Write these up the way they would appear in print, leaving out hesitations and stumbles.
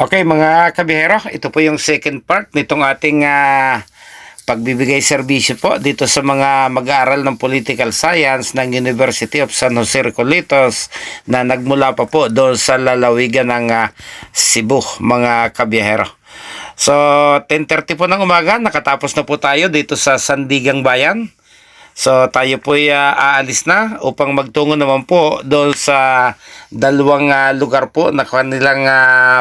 Okay mga kabihero, ito po yung second part nitong ating pagbibigay serbisyo po dito sa mga mag-aaral ng Political Science ng University of San Jose Recoletos na nagmula pa po doon sa lalawigan ng Cebu mga kabihero. So 10:30 po ng umaga, nakatapos na po tayo dito sa Sandigang Bayan. So tayo po aalis na upang magtungo naman po doon sa dalawang lugar po na kanilang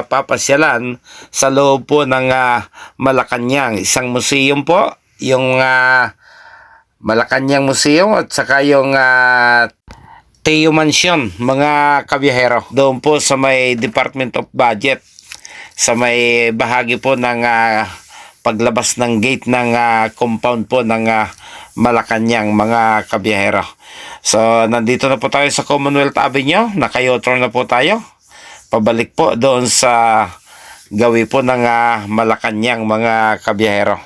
papasyalan sa loob po ng Malacanang. Isang museum po, yung Malacanang Museum at saka yung Teo Mansion mga kabiyahero. Doon po sa may Department of Budget, sa may bahagi po ng paglabas ng gate ng compound po ng Malacanang mga kabiyahero. So nandito na po tayo sa Commonwealth Avenue, naka-U-turn na po tayo pabalik po doon sa gawi po ng Malacanang mga kabiyahero.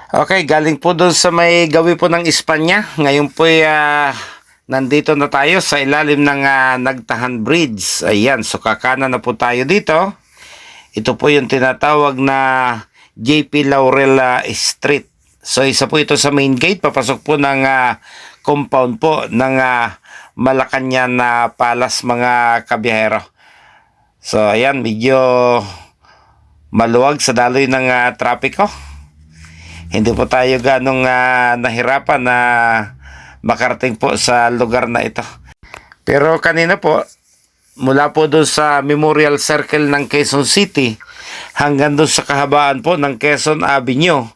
Okay, galing po doon sa may gawi po ng Espanya. Ngayon po nandito na tayo sa ilalim ng Nagtahan Bridge. Ayan, so kakanan na po tayo dito. Ito po yung tinatawag na JP Laurel Street. So isa po ito sa main gate, papasok po ng compound po ng Malacanang Palace mga kabiyahero. So ayan, medyo maluwag sa daloy ng trapiko. Hindi po tayo ganong nahirapan na makarating po sa lugar na ito. Pero kanina po, mula po doon sa Memorial Circle ng Quezon City hanggang doon sa kahabaan po ng Quezon Avenue,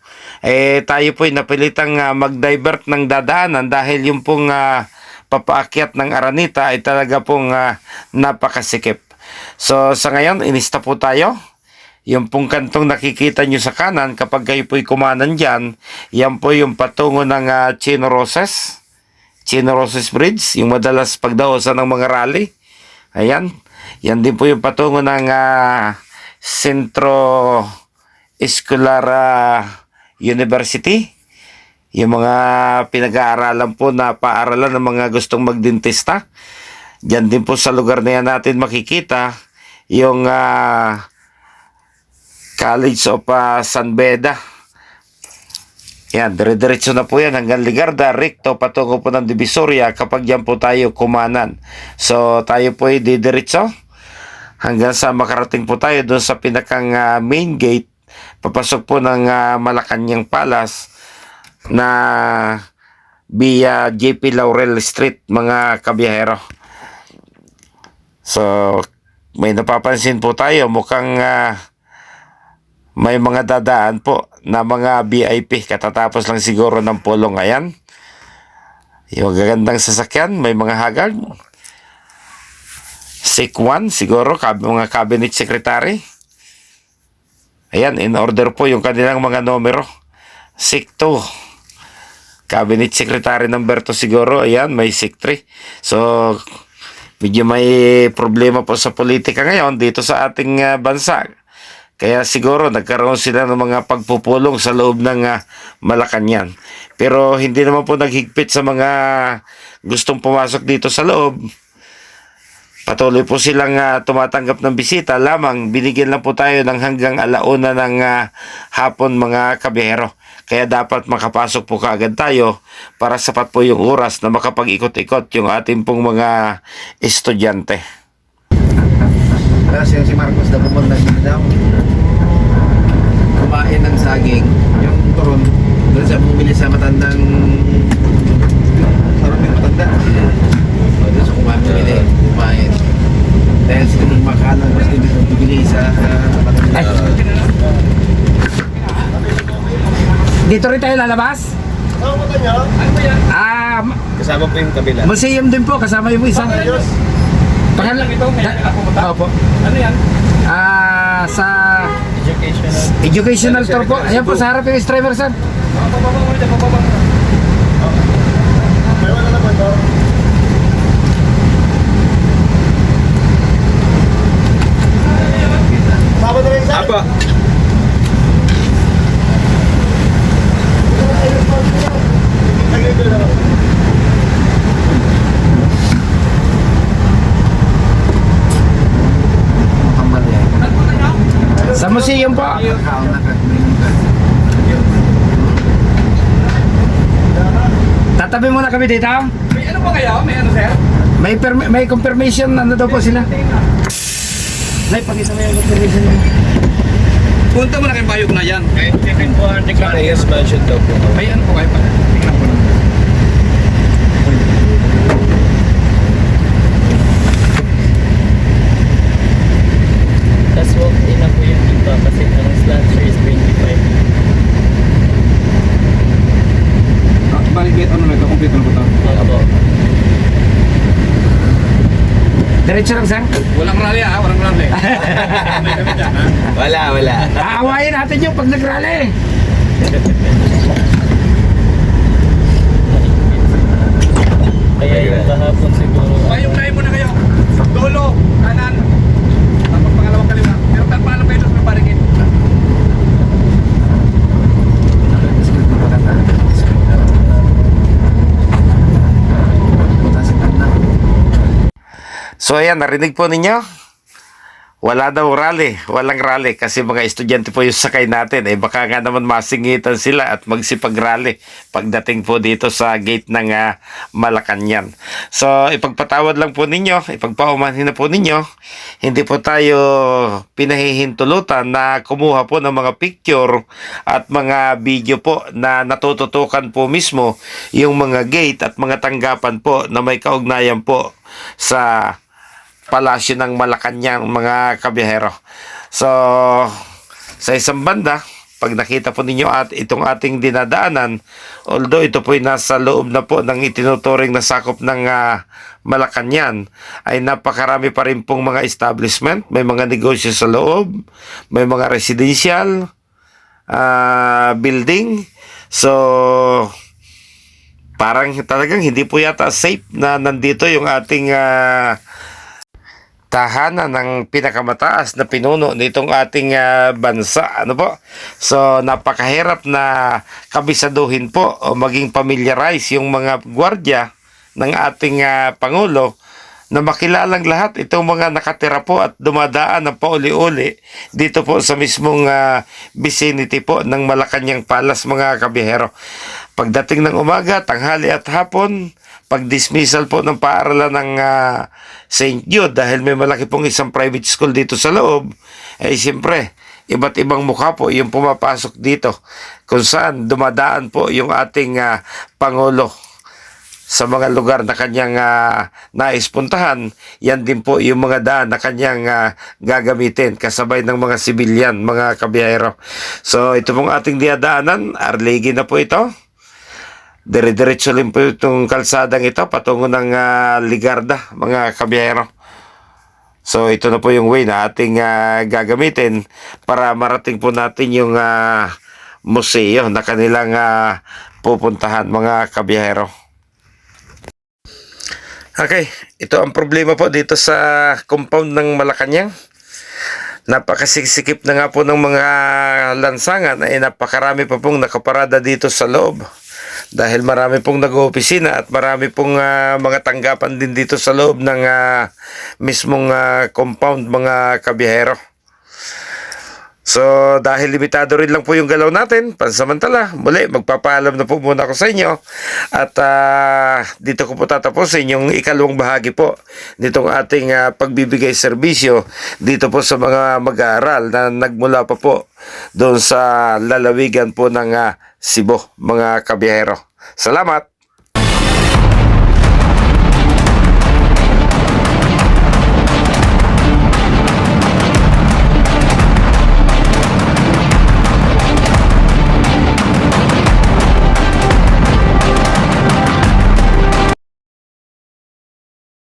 tayo po ay napilitang mag-divert ng dadaanan dahil yung pong papaakyat ng Aranita ay talaga pong napakasikip. So sa ngayon, inista po tayo. Yung pong kantong nakikita nyo sa kanan, kapag kayo po'y kumanan dyan, yan po yung patungo ng Chino Roses Bridge, yung madalas pagdaosan ng mga rally. Ayan, yan din po yung patungo ng Centro Escolar University, yung mga pinag-aaralan po na paaralan ng mga gustong magdentista. Diyan din po sa lugar na yan natin makikita yung College of San Beda. Yan, dire-diretso na po yan hanggang Ligarda, Recto, patungo po ng Divisoria kapag yan po tayo kumanan. So tayo po ay didiretso hanggang sa makarating po tayo doon sa pinakang main gate, papasok po ng Malacanang Palace na via JP Laurel Street mga kabiyahero. So may napapansin po tayo, mukhang may mga dadaan po na mga VIP, katatapos lang siguro ng pulong. Ayan, yung gagandang sasakyan, may mga Haggard, SIC 1 siguro, mga cabinet secretary. Ayan, in order po yung kanilang mga numero. SIC 2 cabinet secretary number 2 siguro. Ayan, may SIC 3. So medyo may problema po sa politika ngayon dito sa ating bansa. Kaya siguro nagkaroon sila ng mga pagpupulong sa loob ng Malacanang. Pero hindi naman po naghigpit sa mga gustong pumasok dito sa loob. Patuloy po silang tumatanggap ng bisita. Lamang binigyan lang po tayo ng hanggang 1:00 ng hapon mga kabiyahero. Kaya dapat makapasok po kaagad tayo para sapat po yung oras na makapag-ikot-ikot yung ating pong mga estudyante. Kasi si Marcos na pumunta daw kumain ng saging, yung turon doon sa bumili sa matandang sarap yung matanda. So doon sa kumain dahil sila nung makanan mas bibili sa matanda. Dito rin tayo lalabas? Oo, ano nyo? Ano ba yan? Kasama po yung kabila. Museum din po, kasama yung isang. Pangalan ito, may pumunta? Opo. Ano yan? Sa Educational educational tour po. Ayan po, sa harap yung streamer, sir. May wala naman to. Sabado rin, sir? Apa. museum po. Pagkaon na kagmingan. Tatabi muna kami dito. May ano ba kayo? May ano, sir? May confirmation, ano daw po sila. Nay, pakita mo yung confirmation. Punta mo na kayong bayog na yan. Marias Mansion daw po. May ano po kayo pa? Tingnan po lang. Tapos walk-in na po yung iba kasi ang slot sir is 25. Balik ano na ito? Complete na po ito. Opo. Diretso lang, sir. Walang rally walang rally. May kami dyan ha? Wala. Aawayin natin yung pag nag-rally. Kaya yung kahapon siguro. Bayog na muna kayo. Dulo, kanan. Tapos pangalawang kaliwa. Pero paalam kayo doon sa barikid. So ayan, narinig po ninyo? Wala daw rally, walang rally kasi mga estudyante po yung sakay natin. Eh baka nga naman masingitan sila at magsipag-rally pagdating po dito sa gate ng Malacanang. So ipagpatawad lang po ninyo, ipagpaumanhin na po ninyo. Hindi po tayo pinahihintulutan na kumuha po ng mga picture at mga video po na natututukan po mismo yung mga gate at mga tanggapan po na may kaugnayan po sa palasyo ng Malacanang, mga kabiyahero. So, sa isang banda, pag nakita po ninyo at itong ating dinadaanan, although ito po ay nasa loob na po ng itinuturing na sakop ng Malacanang, ay napakarami pa rin pong mga establishment, may mga negosyo sa loob, may mga residential building. So, parang talagang hindi po yata safe na nandito yung ating tahanan ng pinakamataas na pinuno nitong ating bansa. Ano po? So, napakahirap na kabisaduhin po o maging familiarize yung mga gwardiya ng ating Pangulo na makilalang lahat itong mga nakatira po at dumadaan ng pauli-uli dito po sa mismong vicinity po ng Malacanang Palace, mga kabihero. Pagdating ng umaga, tanghali at hapon, pag-dismissal po ng paaralan ng St. Jude dahil may malaki pong isang private school dito sa loob, eh siyempre, iba't ibang mukha po yung pumapasok dito kung saan dumadaan po yung ating Pangulo sa mga lugar na kanyang naispuntahan. Yan din po yung mga daan na kanyang gagamitin kasabay ng mga sibilyan, mga kabiyahero. So ito pong ating diadaanan, Arlegi na po ito. Dire-diretso lang po itong kalsadang ito patungo ng Ligarda, mga kabiyahero. So ito na po yung way na ating gagamitin para marating po natin yung museo na kanilang pupuntahan, mga kabiyahero. Okay, ito ang problema po dito sa compound ng Malacanang. Napakasiksikip na nga po ng mga lansangan ay napakarami pa pong nakaparada dito sa loob. Dahil marami pong nag-oopisina at marami pong mga tanggapan din dito sa loob ng mismong compound, mga kabiyahero. So dahil limitado rin lang po yung galaw natin, pansamantala, muli magpapaalam na po muna ako sa inyo. At dito ko po tatapusin yung ikalawang bahagi po nitong ating pagbibigay serbisyo dito po sa mga mag-aaral na nagmula pa po doon sa lalawigan po ng Cebu, mga kabiyahero. Salamat!